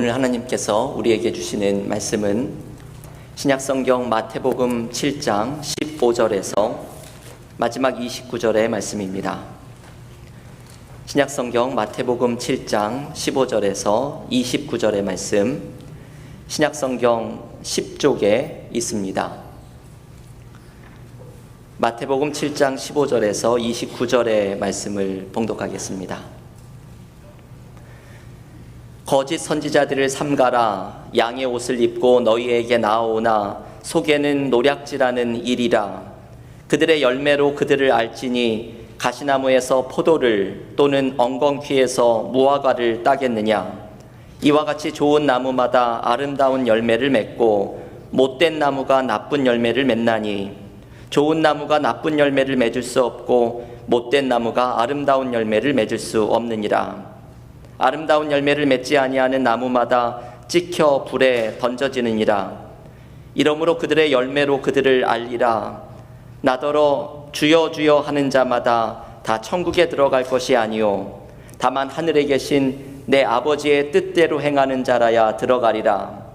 오늘 하나님께서 우리에게 주시는 말씀은 신약성경 마태복음 7장 15절에서 마지막 29절의 말씀입니다. 신약성경 마태복음 7장 15절에서 29절의 말씀, 신약성경 10쪽에 있습니다. 마태복음 7장 15절에서 29절의 말씀을 봉독하겠습니다. 거짓 선지자들을 삼가라. 양의 옷을 입고 너희에게 나아오나 속에는 노략질하는 일이라. 그들의 열매로 그들을 알지니 가시나무에서 포도를 또는 엉겅퀴에서 무화과를 따겠느냐. 이와 같이 좋은 나무마다 아름다운 열매를 맺고 못된 나무가 나쁜 열매를 맺나니 좋은 나무가 나쁜 열매를 맺을 수 없고 못된 나무가 아름다운 열매를 맺을 수 없느니라. 아름다운 열매를 맺지 아니하는 나무마다 찍혀 불에 던져지느니라. 이러므로 그들의 열매로 그들을 알리라. 나더러 주여 주여 하는 자마다 다 천국에 들어갈 것이 아니요 다만 하늘에 계신 내 아버지의 뜻대로 행하는 자라야 들어가리라.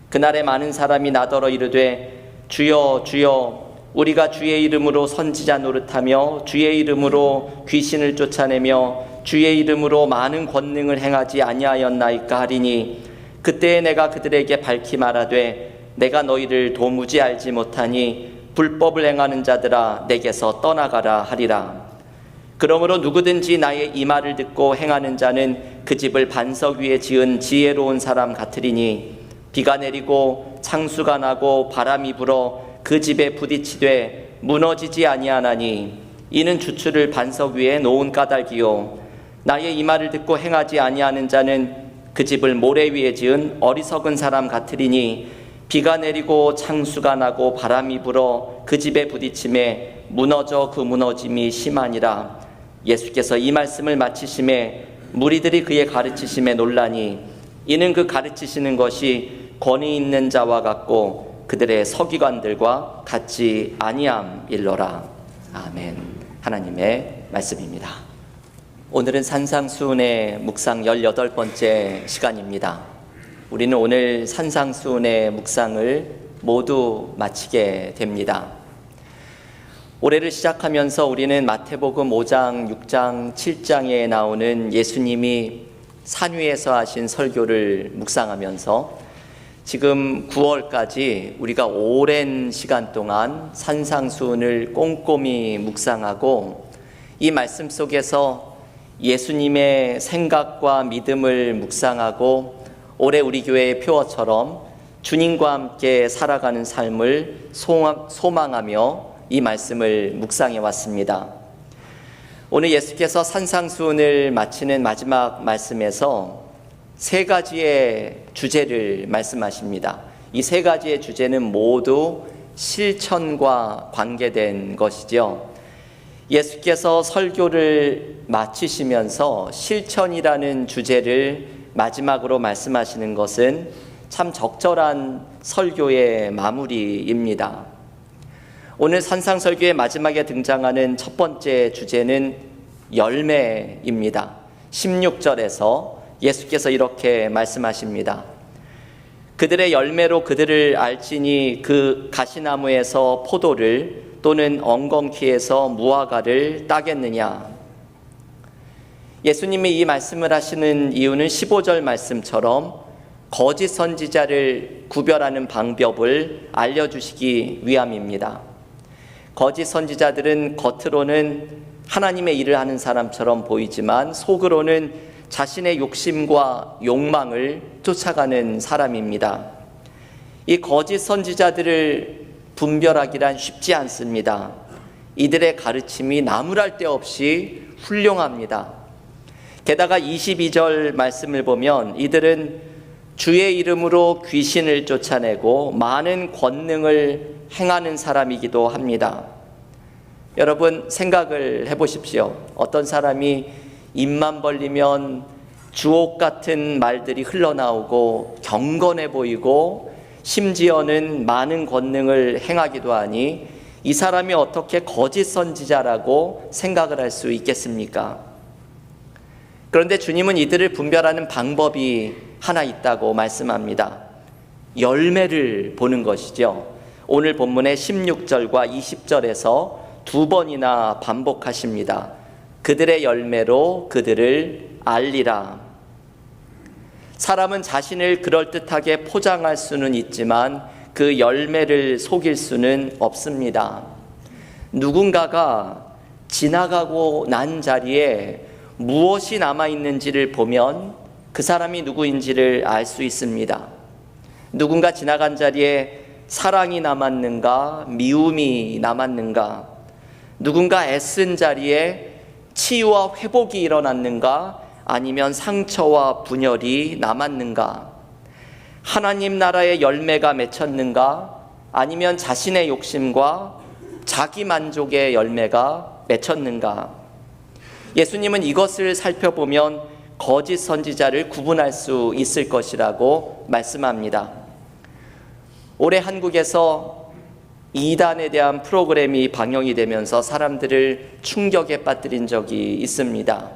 그날에 많은 사람이 나더러 이르되 주여 주여 우리가 주의 이름으로 선지자 노릇하며 주의 이름으로 귀신을 쫓아내며 주의 이름으로 많은 권능을 행하지 아니하였나이까 하리니 그때에 내가 그들에게 밝히 말하되 내가 너희를 도무지 알지 못하니 불법을 행하는 자들아 내게서 떠나가라 하리라. 그러므로 누구든지 나의 이 말을 듣고 행하는 자는 그 집을 반석 위에 지은 지혜로운 사람 같으리니 비가 내리고 창수가 나고 바람이 불어 그 집에 부딪히되 무너지지 아니하나니 이는 주추를 반석 위에 놓은 까닭이요 나의 이 말을 듣고 행하지 아니하는 자는 그 집을 모래 위에 지은 어리석은 사람 같으리니 비가 내리고 창수가 나고 바람이 불어 그 집에 부딪힘에 무너져 그 무너짐이 심하니라. 예수께서 이 말씀을 마치심에 무리들이 그의 가르치심에 놀라니 이는 그 가르치시는 것이 권위 있는 자와 같고 그들의 서기관들과 같지 아니함일러라. 아멘. 하나님의 말씀입니다. 오늘은 산상수훈의 묵상 18번째 시간입니다. 우리는 오늘 산상수훈의 묵상을 모두 마치게 됩니다. 올해를 시작하면서 우리는 마태복음 5장, 6장, 7장에 나오는 예수님이 산 위에서 하신 설교를 묵상하면서 지금 9월까지 우리가 오랜 시간 동안 산상수훈을 꼼꼼히 묵상하고 이 말씀 속에서 예수님의 생각과 믿음을 묵상하고 올해 우리 교회의 표어처럼 주님과 함께 살아가는 삶을 소망하며 이 말씀을 묵상해 왔습니다. 오늘 예수께서 산상수훈을 마치는 마지막 말씀에서 세 가지의 주제를 말씀하십니다. 이 세 가지의 주제는 모두 실천과 관계된 것이죠. 예수께서 설교를 마치시면서 실천이라는 주제를 마지막으로 말씀하시는 것은 참 적절한 설교의 마무리입니다. 오늘 산상설교의 마지막에 등장하는 첫 번째 주제는 열매입니다. 16절에서 예수께서 이렇게 말씀하십니다. 그들의 열매로 그들을 알지니 그 가시나무에서 포도를 또는 엉겅퀴에서 무화과를 따겠느냐. 예수님이 이 말씀을 하시는 이유는 15절 말씀처럼 거짓 선지자를 구별하는 방법을 알려주시기 위함입니다. 거짓 선지자들은 겉으로는 하나님의 일을 하는 사람처럼 보이지만 속으로는 자신의 욕심과 욕망을 쫓아가는 사람입니다. 이 거짓 선지자들을 분별하기란 쉽지 않습니다. 이들의 가르침이 나무랄 데 없이 훌륭합니다. 게다가 22절 말씀을 보면 이들은 주의 이름으로 귀신을 쫓아내고 많은 권능을 행하는 사람이기도 합니다. 여러분 생각을 해보십시오. 어떤 사람이 입만 벌리면 주옥 같은 말들이 흘러나오고 경건해 보이고 심지어는 많은 권능을 행하기도 하니 이 사람이 어떻게 거짓 선지자라고 생각을 할 수 있겠습니까? 그런데 주님은 이들을 분별하는 방법이 하나 있다고 말씀합니다. 열매를 보는 것이죠. 오늘 본문의 16절과 20절에서 두 번이나 반복하십니다. 그들의 열매로 그들을 알리라. 사람은 자신을 그럴듯하게 포장할 수는 있지만 그 열매를 속일 수는 없습니다. 누군가가 지나가고 난 자리에 무엇이 남아있는지를 보면 그 사람이 누구인지를 알 수 있습니다. 누군가 지나간 자리에 사랑이 남았는가, 미움이 남았는가, 누군가 애쓴 자리에 치유와 회복이 일어났는가, 아니면 상처와 분열이 남았는가, 하나님 나라의 열매가 맺혔는가, 아니면 자신의 욕심과 자기 만족의 열매가 맺혔는가. 예수님은 이것을 살펴보면 거짓 선지자를 구분할 수 있을 것이라고 말씀합니다. 올해 한국에서 이단에 대한 프로그램이 방영이 되면서 사람들을 충격에 빠뜨린 적이 있습니다.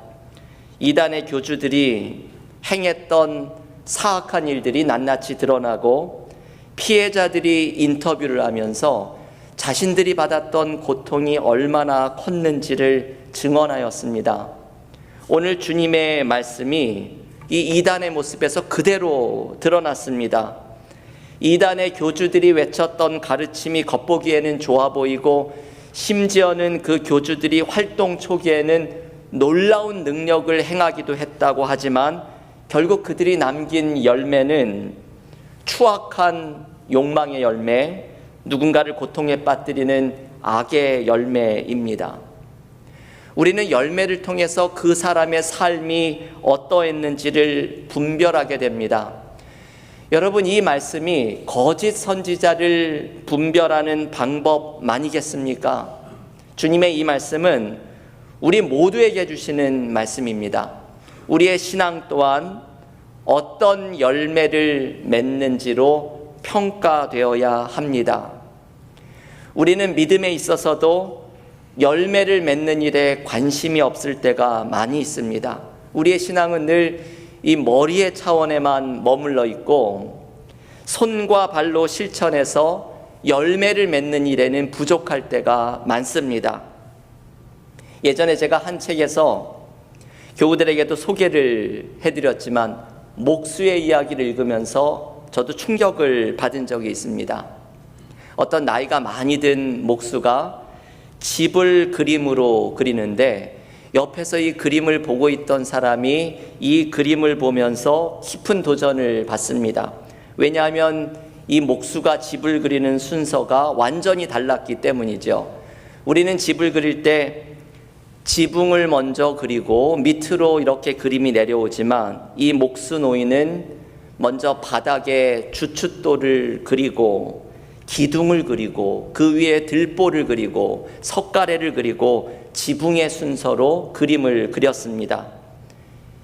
이단의 교주들이 행했던 사악한 일들이 낱낱이 드러나고 피해자들이 인터뷰를 하면서 자신들이 받았던 고통이 얼마나 컸는지를 증언하였습니다. 오늘 주님의 말씀이 이 이단의 모습에서 그대로 드러났습니다. 이단의 교주들이 외쳤던 가르침이 겉보기에는 좋아 보이고 심지어는 그 교주들이 활동 초기에는 놀라운 능력을 행하기도 했다고 하지만 결국 그들이 남긴 열매는 추악한 욕망의 열매, 누군가를 고통에 빠뜨리는 악의 열매입니다. 우리는 열매를 통해서 그 사람의 삶이 어떠했는지를 분별하게 됩니다. 여러분, 이 말씀이 거짓 선지자를 분별하는 방법만이겠습니까? 주님의 이 말씀은 우리 모두에게 주시는 말씀입니다. 우리의 신앙 또한 어떤 열매를 맺는지로 평가되어야 합니다. 우리는 믿음에 있어서도 열매를 맺는 일에 관심이 없을 때가 많이 있습니다. 우리의 신앙은 늘 이 머리의 차원에만 머물러 있고 손과 발로 실천해서 열매를 맺는 일에는 부족할 때가 많습니다. 예전에 제가 한 책에서 교우들에게도 소개를 해드렸지만 목수의 이야기를 읽으면서 저도 충격을 받은 적이 있습니다. 어떤 나이가 많이 든 목수가 집을 그림으로 그리는데 옆에서 이 그림을 보고 있던 사람이 이 그림을 보면서 깊은 도전을 받습니다. 왜냐하면 이 목수가 집을 그리는 순서가 완전히 달랐기 때문이죠. 우리는 집을 그릴 때 지붕을 먼저 그리고 밑으로 이렇게 그림이 내려오지만 이 목수 노인은 먼저 바닥에 주춧돌을 그리고 기둥을 그리고 그 위에 들보를 그리고 석가래를 그리고 지붕의 순서로 그림을 그렸습니다.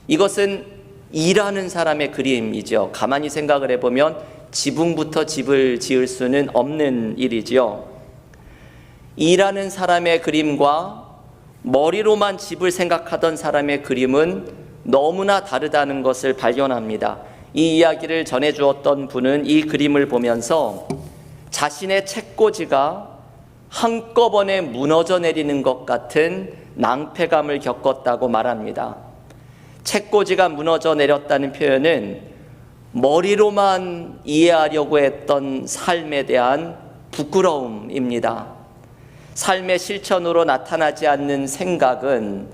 이것은 일하는 사람의 그림이죠. 가만히 생각을 해보면 지붕부터 집을 지을 수는 없는 일이지요. 일하는 사람의 그림과 머리로만 집을 생각하던 사람의 그림은 너무나 다르다는 것을 발견합니다. 이 이야기를 전해주었던 분은 이 그림을 보면서 자신의 책꽂이가 한꺼번에 무너져 내리는 것 같은 낭패감을 겪었다고 말합니다. 책꽂이가 무너져 내렸다는 표현은 머리로만 이해하려고 했던 삶에 대한 부끄러움입니다. 삶의 실천으로 나타나지 않는 생각은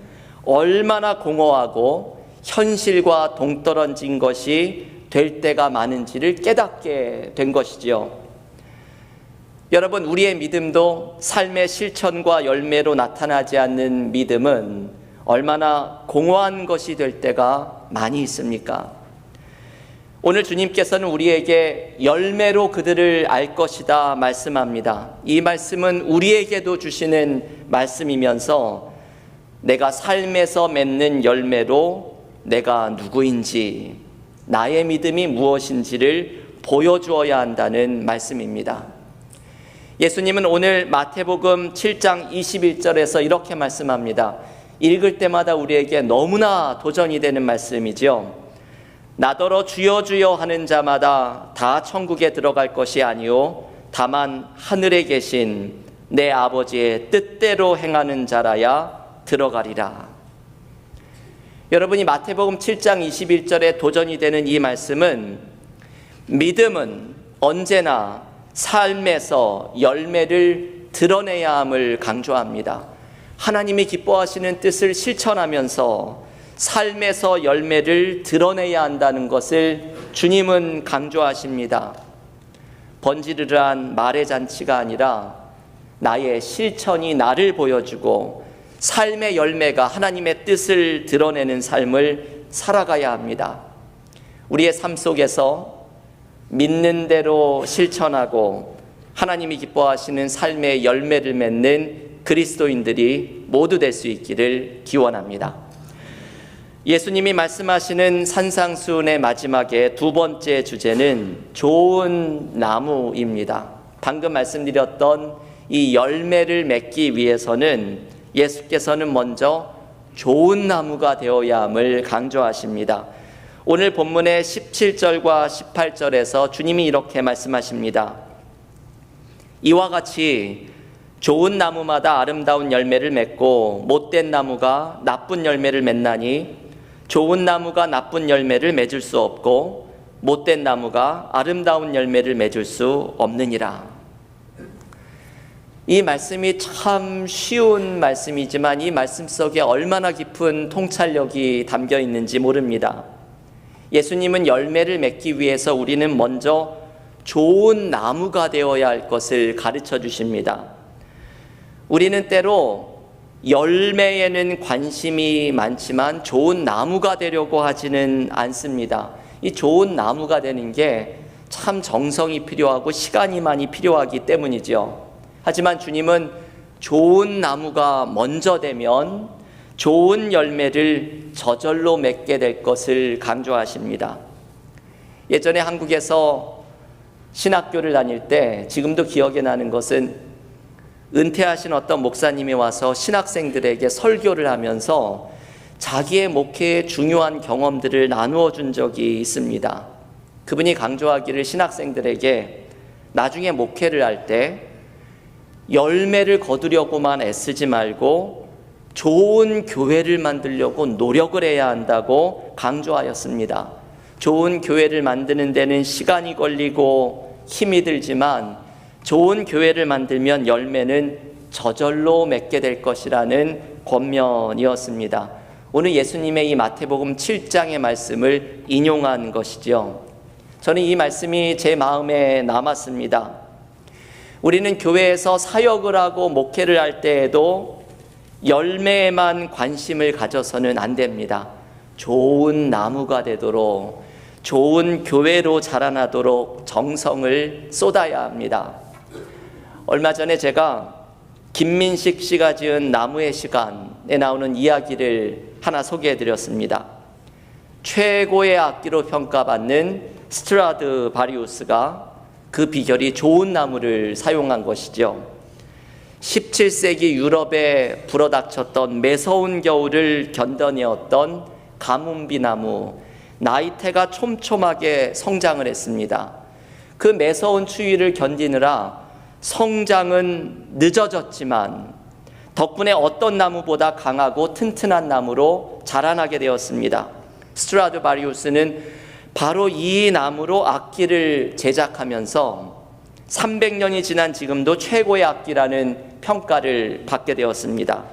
얼마나 공허하고 현실과 동떨어진 것이 될 때가 많은지를 깨닫게 된 것이지요. 여러분, 우리의 믿음도 삶의 실천과 열매로 나타나지 않는 믿음은 얼마나 공허한 것이 될 때가 많이 있습니까? 오늘 주님께서는 우리에게 열매로 그들을 알 것이다 말씀합니다. 이 말씀은 우리에게도 주시는 말씀이면서 내가 삶에서 맺는 열매로 내가 누구인지, 나의 믿음이 무엇인지를 보여주어야 한다는 말씀입니다. 예수님은 오늘 마태복음 7장 21절에서 이렇게 말씀합니다. 읽을 때마다 우리에게 너무나 도전이 되는 말씀이죠. 나더러 주여 주여 하는 자마다 다 천국에 들어갈 것이 아니요 다만 하늘에 계신 내 아버지의 뜻대로 행하는 자라야 들어가리라. 여러분이 마태복음 7장 21절에 도전이 되는 이 말씀은 믿음은 언제나 삶에서 열매를 드러내야 함을 강조합니다. 하나님이 기뻐하시는 뜻을 실천하면서 삶에서 열매를 드러내야 한다는 것을 주님은 강조하십니다. 번지르르한 말의 잔치가 아니라 나의 실천이 나를 보여주고 삶의 열매가 하나님의 뜻을 드러내는 삶을 살아가야 합니다. 우리의 삶 속에서 믿는 대로 실천하고 하나님이 기뻐하시는 삶의 열매를 맺는 그리스도인들이 모두 될 수 있기를 기원합니다. 예수님이 말씀하시는 산상수훈의 마지막에 두 번째 주제는 좋은 나무입니다. 방금 말씀드렸던 이 열매를 맺기 위해서는 예수께서는 먼저 좋은 나무가 되어야 함을 강조하십니다. 오늘 본문의 17절과 18절에서 주님이 이렇게 말씀하십니다. 이와 같이 좋은 나무마다 아름다운 열매를 맺고 못된 나무가 나쁜 열매를 맺나니 좋은 나무가 나쁜 열매를 맺을 수 없고 못된 나무가 아름다운 열매를 맺을 수 없느니라. 이 말씀이 참 쉬운 말씀이지만 이 말씀 속에 얼마나 깊은 통찰력이 담겨 있는지 모릅니다. 예수님은 열매를 맺기 위해서 우리는 먼저 좋은 나무가 되어야 할 것을 가르쳐 주십니다. 우리는 때로 열매에는 관심이 많지만 좋은 나무가 되려고 하지는 않습니다. 이 좋은 나무가 되는 게 참 정성이 필요하고 시간이 많이 필요하기 때문이죠. 하지만 주님은 좋은 나무가 먼저 되면 좋은 열매를 저절로 맺게 될 것을 강조하십니다. 예전에 한국에서 신학교를 다닐 때 지금도 기억에 나는 것은 은퇴하신 어떤 목사님이 와서 신학생들에게 설교를 하면서 자기의 목회의 중요한 경험들을 나누어 준 적이 있습니다. 그분이 강조하기를 신학생들에게 나중에 목회를 할 때 열매를 거두려고만 애쓰지 말고 좋은 교회를 만들려고 노력을 해야 한다고 강조하였습니다. 좋은 교회를 만드는 데는 시간이 걸리고 힘이 들지만 좋은 교회를 만들면 열매는 저절로 맺게 될 것이라는 권면이었습니다. 오늘 예수님의 이 마태복음 7장의 말씀을 인용한 것이죠. 저는 이 말씀이 제 마음에 남았습니다. 우리는 교회에서 사역을 하고 목회를 할 때에도 열매에만 관심을 가져서는 안 됩니다. 좋은 나무가 되도록, 좋은 교회로 자라나도록 정성을 쏟아야 합니다. 얼마 전에 제가 김민식 씨가 지은 나무의 시간에 나오는 이야기를 하나 소개해 드렸습니다. 최고의 악기로 평가받는 스트라드바리우스가 그 비결이 좋은 나무를 사용한 것이죠. 17세기 유럽에 불어닥쳤던 매서운 겨울을 견뎌내었던 가뭄비나무, 나이테가 촘촘하게 성장을 했습니다. 그 매서운 추위를 견디느라 성장은 늦어졌지만 덕분에 어떤 나무보다 강하고 튼튼한 나무로 자라나게 되었습니다. 스트라드바리우스는 바로 이 나무로 악기를 제작하면서 300년이 지난 지금도 최고의 악기라는 평가를 받게 되었습니다.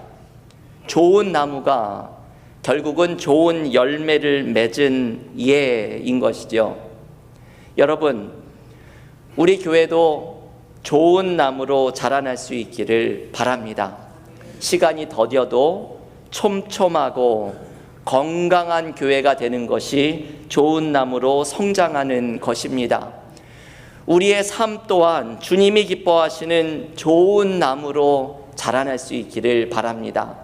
좋은 나무가 결국은 좋은 열매를 맺은 예인 것이죠. 여러분, 우리 교회도 좋은 나무로 자라날 수 있기를 바랍니다. 시간이 더뎌도 촘촘하고 건강한 교회가 되는 것이 좋은 나무로 성장하는 것입니다. 우리의 삶 또한 주님이 기뻐하시는 좋은 나무로 자라날 수 있기를 바랍니다.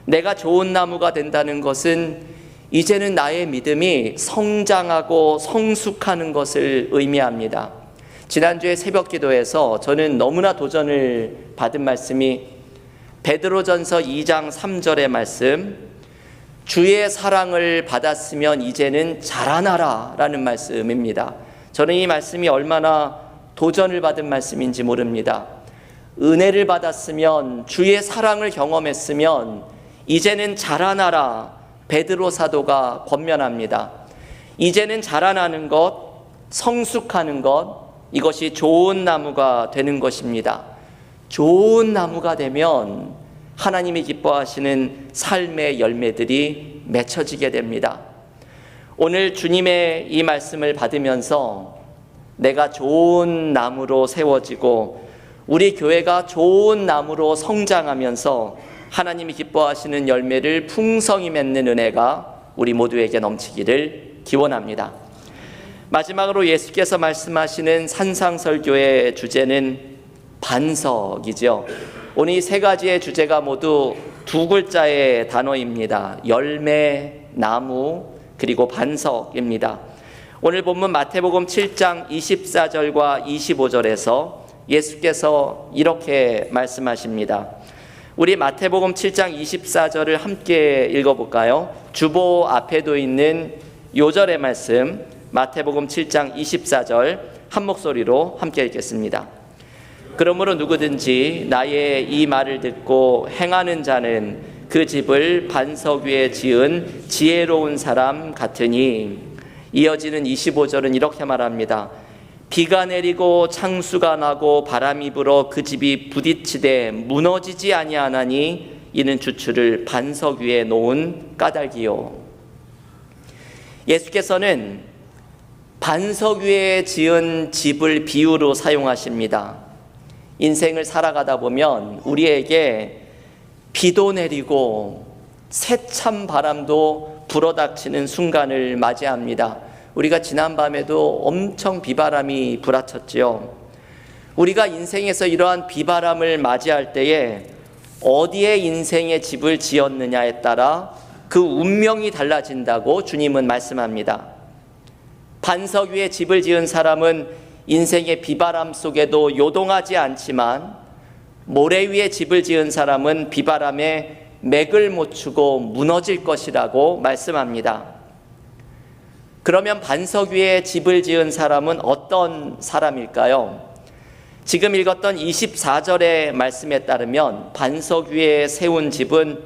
내가 좋은 나무가 된다는 것은 이제는 나의 믿음이 성장하고 성숙하는 것을 의미합니다. 지난주에 새벽 기도에서 저는 너무나 도전을 받은 말씀이 베드로전서 2장 3절의 말씀, 주의 사랑을 받았으면 이제는 자라나라 라는 말씀입니다. 저는 이 말씀이 얼마나 도전을 받은 말씀인지 모릅니다. 은혜를 받았으면, 주의 사랑을 경험했으면 이제는 자라나라, 베드로 사도가 권면합니다. 이제는 자라나는 것, 성숙하는 것, 이것이 좋은 나무가 되는 것입니다. 좋은 나무가 되면 하나님이 기뻐하시는 삶의 열매들이 맺혀지게 됩니다. 오늘 주님의 이 말씀을 받으면서 내가 좋은 나무로 세워지고 우리 교회가 좋은 나무로 성장하면서 하나님이 기뻐하시는 열매를 풍성히 맺는 은혜가 우리 모두에게 넘치기를 기원합니다. 마지막으로 예수께서 말씀하시는 산상설교의 주제는 반석이죠. 오늘 이 세 가지의 주제가 모두 두 글자의 단어입니다. 열매, 나무, 그리고 반석입니다. 오늘 본문 마태복음 7장 24절과 25절에서 예수께서 이렇게 말씀하십니다. 우리 마태복음 7장 24절을 함께 읽어볼까요? 주보 앞에도 있는 요절의 말씀, 마태복음 7장 24절 한 목소리로 함께 읽겠습니다. 그러므로 누구든지 나의 이 말을 듣고 행하는 자는 그 집을 반석 위에 지은 지혜로운 사람 같으니. 이어지는 25절은 이렇게 말합니다. 비가 내리고 창수가 나고 바람이 불어 그 집이 부딪히되 무너지지 아니하나니 이는 주추를 반석 위에 놓은 까닭이요. 예수께서는 반석 위에 지은 집을 비유로 사용하십니다. 인생을 살아가다 보면 우리에게 비도 내리고 세찬 바람도 불어닥치는 순간을 맞이합니다. 우리가 지난밤에도 엄청 비바람이 불어쳤지요. 우리가 인생에서 이러한 비바람을 맞이할 때에 어디에 인생의 집을 지었느냐에 따라 그 운명이 달라진다고 주님은 말씀합니다. 반석 위에 집을 지은 사람은 인생의 비바람 속에도 요동하지 않지만, 모래 위에 집을 지은 사람은 비바람에 맥을 못 추고 무너질 것이라고 말씀합니다. 그러면 반석 위에 집을 지은 사람은 어떤 사람일까요? 지금 읽었던 24절의 말씀에 따르면 반석 위에 세운 집은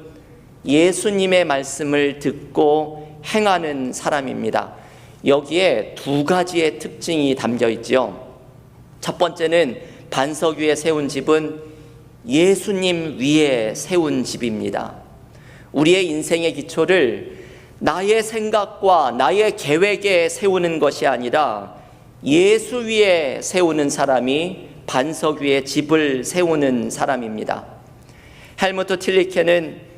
예수님의 말씀을 듣고 행하는 사람입니다. 여기에 두 가지의 특징이 담겨 있죠. 첫 번째는 반석 위에 세운 집은 예수님 위에 세운 집입니다. 우리의 인생의 기초를 나의 생각과 나의 계획에 세우는 것이 아니라 예수 위에 세우는 사람이 반석 위에 집을 세우는 사람입니다. 헬무트 틸리케는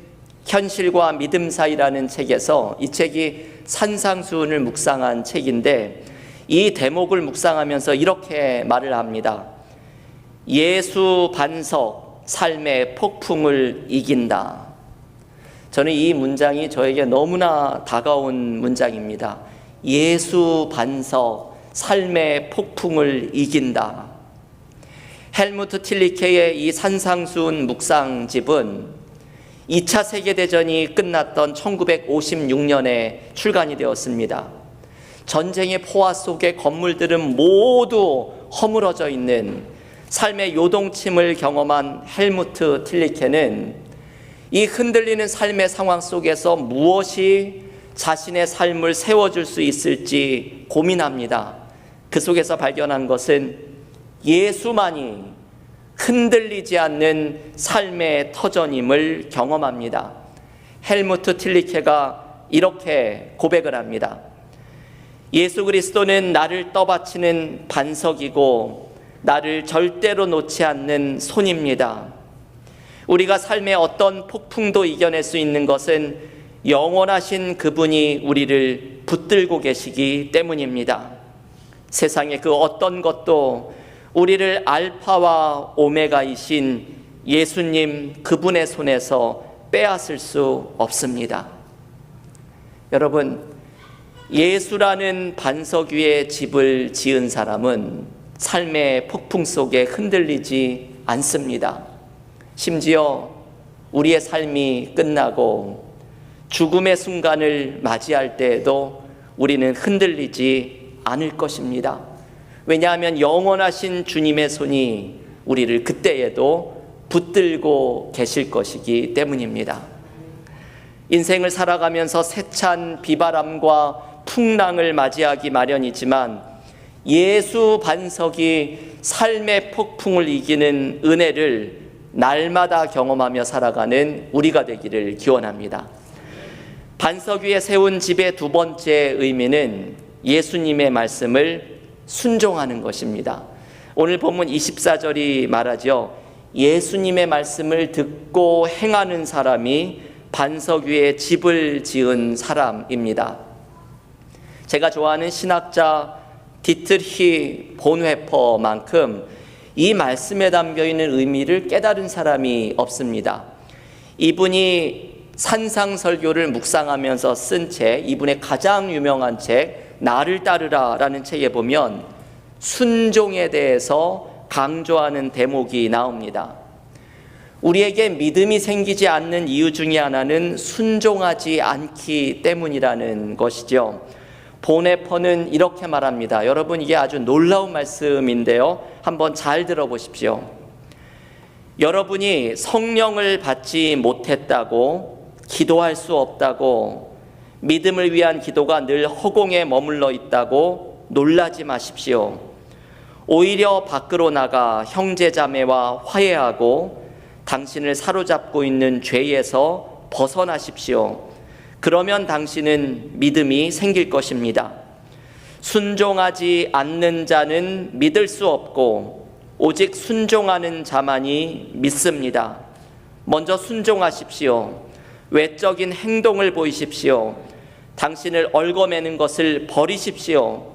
현실과 믿음 사이라는 책에서, 이 책이 산상수훈을 묵상한 책인데, 이 대목을 묵상하면서 이렇게 말을 합니다. 예수 반석, 삶의 폭풍을 이긴다. 저는 이 문장이 저에게 너무나 다가온 문장입니다. 예수 반석, 삶의 폭풍을 이긴다. 헬무트 틸리케의 이 산상수훈 묵상집은 2차 세계대전이 끝났던 1956년에 출간이 되었습니다. 전쟁의 포화 속에 건물들은 모두 허물어져 있는 삶의 요동침을 경험한 헬무트 틸리케는 이 흔들리는 삶의 상황 속에서 무엇이 자신의 삶을 세워줄 수 있을지 고민합니다. 그 속에서 발견한 것은 예수만이 흔들리지 않는 삶의 터전임을 경험합니다. 헬무트 틸리케가 이렇게 고백을 합니다. 예수 그리스도는 나를 떠받치는 반석이고 나를 절대로 놓지 않는 손입니다. 우리가 삶의 어떤 폭풍도 이겨낼 수 있는 것은 영원하신 그분이 우리를 붙들고 계시기 때문입니다. 세상의 그 어떤 것도 우리를 알파와 오메가이신 예수님 그분의 손에서 빼앗을 수 없습니다. 여러분, 예수라는 반석 위에 집을 지은 사람은 삶의 폭풍 속에 흔들리지 않습니다. 심지어 우리의 삶이 끝나고 죽음의 순간을 맞이할 때에도 우리는 흔들리지 않을 것입니다. 왜냐하면 영원하신 주님의 손이 우리를 그때에도 붙들고 계실 것이기 때문입니다. 인생을 살아가면서 세찬 비바람과 풍랑을 맞이하기 마련이지만 예수 반석이 삶의 폭풍을 이기는 은혜를 날마다 경험하며 살아가는 우리가 되기를 기원합니다. 반석 위에 세운 집의 두 번째 의미는 예수님의 말씀을 순종하는 것입니다. 오늘 본문 24절이 말하죠. 예수님의 말씀을 듣고 행하는 사람이 반석 위에 집을 지은 사람입니다. 제가 좋아하는 신학자 디트리히 본회퍼만큼 이 말씀에 담겨있는 의미를 깨달은 사람이 없습니다. 이분이 산상설교를 묵상하면서 쓴 책, 이분의 가장 유명한 책 나를 따르라 라는 책에 보면 순종에 대해서 강조하는 대목이 나옵니다. 우리에게 믿음이 생기지 않는 이유 중에 하나는 순종하지 않기 때문이라는 것이죠. 본회퍼는 이렇게 말합니다. 여러분, 이게 아주 놀라운 말씀인데요, 한번 잘 들어보십시오. 여러분이 성령을 받지 못했다고, 기도할 수 없다고, 믿음을 위한 기도가 늘 허공에 머물러 있다고 놀라지 마십시오. 오히려 밖으로 나가 형제자매와 화해하고 당신을 사로잡고 있는 죄에서 벗어나십시오. 그러면 당신은 믿음이 생길 것입니다. 순종하지 않는 자는 믿을 수 없고 오직 순종하는 자만이 믿습니다. 먼저 순종하십시오. 외적인 행동을 보이십시오. 당신을 얽어매는 것을 버리십시오.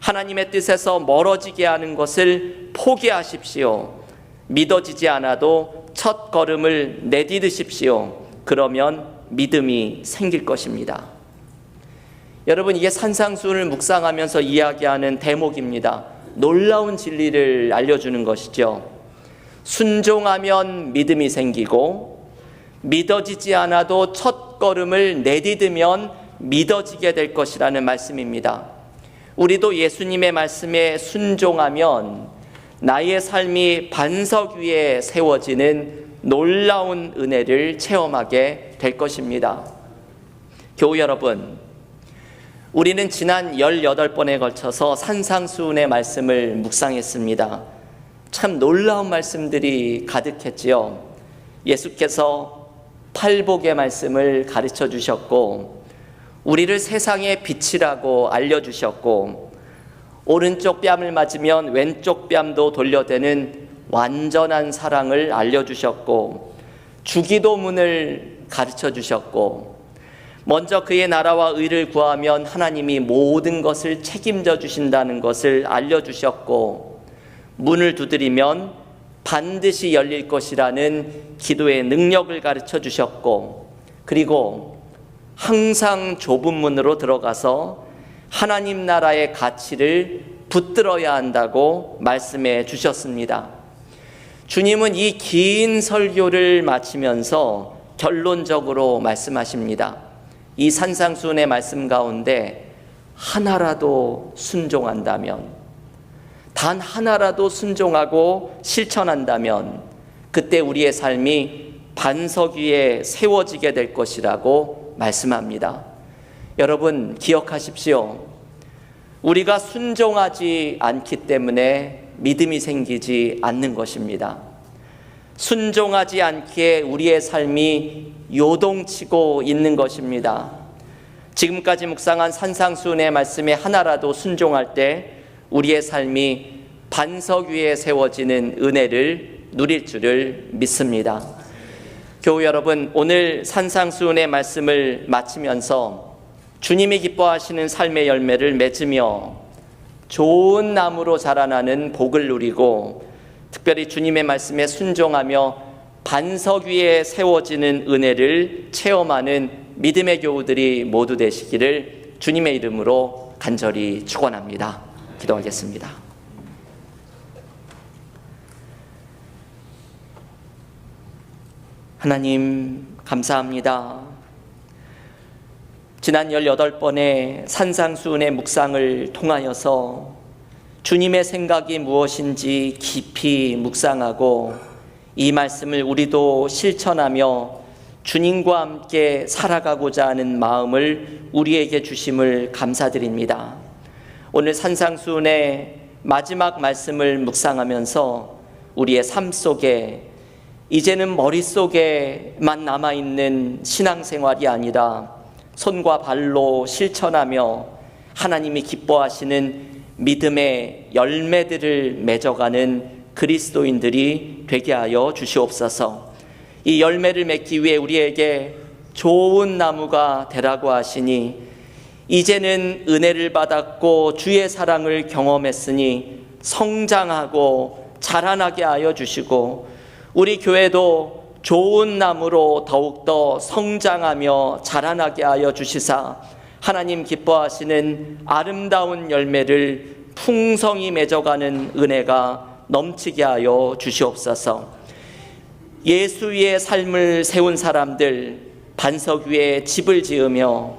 하나님의 뜻에서 멀어지게 하는 것을 포기하십시오. 믿어지지 않아도 첫 걸음을 내디디십시오. 그러면 믿음이 생길 것입니다. 여러분, 이게 산상수훈을 묵상하면서 이야기하는 대목입니다. 놀라운 진리를 알려주는 것이죠. 순종하면 믿음이 생기고 믿어지지 않아도 첫 걸음을 내디디면 믿어지게 될 것이라는 말씀입니다. 우리도 예수님의 말씀에 순종하면 나의 삶이 반석 위에 세워지는 놀라운 은혜를 체험하게 될 것입니다. 교우 여러분, 우리는 지난 18번에 걸쳐서 산상수훈의 말씀을 묵상했습니다. 참 놀라운 말씀들이 가득했지요. 예수께서 팔복의 말씀을 가르쳐 주셨고, 우리를 세상의 빛이라고 알려주셨고, 오른쪽 뺨을 맞으면 왼쪽 뺨도 돌려대는 완전한 사랑을 알려주셨고, 주기도문을 가르쳐 주셨고, 먼저 그의 나라와 의를 구하면 하나님이 모든 것을 책임져 주신다는 것을 알려주셨고, 문을 두드리면 반드시 열릴 것이라는 기도의 능력을 가르쳐 주셨고, 그리고 항상 좁은 문으로 들어가서 하나님 나라의 가치를 붙들어야 한다고 말씀해 주셨습니다. 주님은 이 긴 설교를 마치면서 결론적으로 말씀하십니다. 이 산상수훈의 말씀 가운데 하나라도 순종한다면, 단 하나라도 순종하고 실천한다면 그때 우리의 삶이 반석 위에 세워지게 될 것이라고 말씀합니다. 여러분, 기억하십시오. 우리가 순종하지 않기 때문에 믿음이 생기지 않는 것입니다. 순종하지 않기에 우리의 삶이 요동치고 있는 것입니다. 지금까지 묵상한 산상수훈의 말씀에 하나라도 순종할 때 우리의 삶이 반석 위에 세워지는 은혜를 누릴 줄을 믿습니다. 교우 여러분, 오늘 산상수훈의 말씀을 마치면서 주님이 기뻐하시는 삶의 열매를 맺으며 좋은 나무로 자라나는 복을 누리고, 특별히 주님의 말씀에 순종하며 반석 위에 세워지는 은혜를 체험하는 믿음의 교우들이 모두 되시기를 주님의 이름으로 간절히 축원합니다. 기도하겠습니다. 하나님, 감사합니다. 지난 18번의 산상수훈의 묵상을 통하여서 주님의 생각이 무엇인지 깊이 묵상하고 이 말씀을 우리도 실천하며 주님과 함께 살아가고자 하는 마음을 우리에게 주심을 감사드립니다. 오늘 산상수훈의 마지막 말씀을 묵상하면서 우리의 삶 속에 이제는 머릿속에만 남아있는 신앙생활이 아니라 손과 발로 실천하며 하나님이 기뻐하시는 믿음의 열매들을 맺어가는 그리스도인들이 되게 하여 주시옵소서. 이 열매를 맺기 위해 우리에게 좋은 나무가 되라고 하시니 이제는 은혜를 받았고 주의 사랑을 경험했으니 성장하고 자라나게 하여 주시고 우리 교회도 좋은 나무로 더욱더 성장하며 자라나게 하여 주시사 하나님 기뻐하시는 아름다운 열매를 풍성히 맺어가는 은혜가 넘치게 하여 주시옵소서. 예수 위에 삶을 세운 사람들, 반석 위에 집을 지으며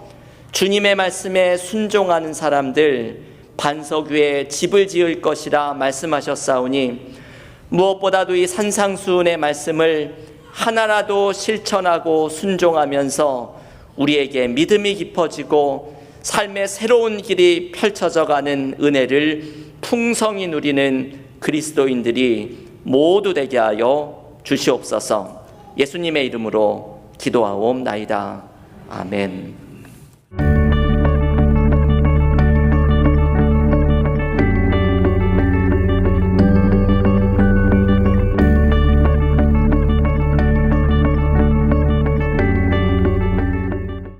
주님의 말씀에 순종하는 사람들, 반석 위에 집을 지을 것이라 말씀하셨사오니 무엇보다도 이 산상수훈의 말씀을 하나라도 실천하고 순종하면서 우리에게 믿음이 깊어지고 삶의 새로운 길이 펼쳐져가는 은혜를 풍성히 누리는 그리스도인들이 모두 되게 하여 주시옵소서. 예수님의 이름으로 기도하옵나이다. 아멘.